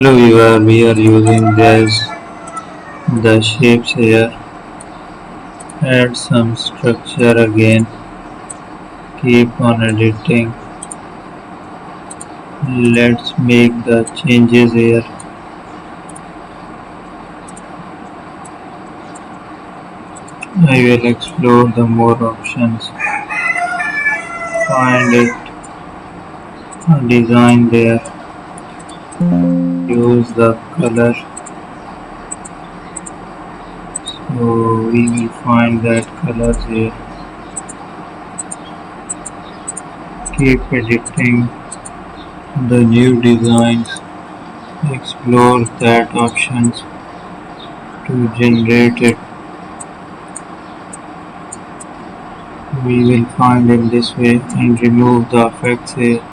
Hello viewer, we are using the shapes here. Add some structure again. Keep on editing. Let's make the changes here. I will explore the more options. Find it. Design there. Use the color. So we will find that colors here. Keep editing the new designs. Explore that options to generate it. We will find in this way and remove the effects here.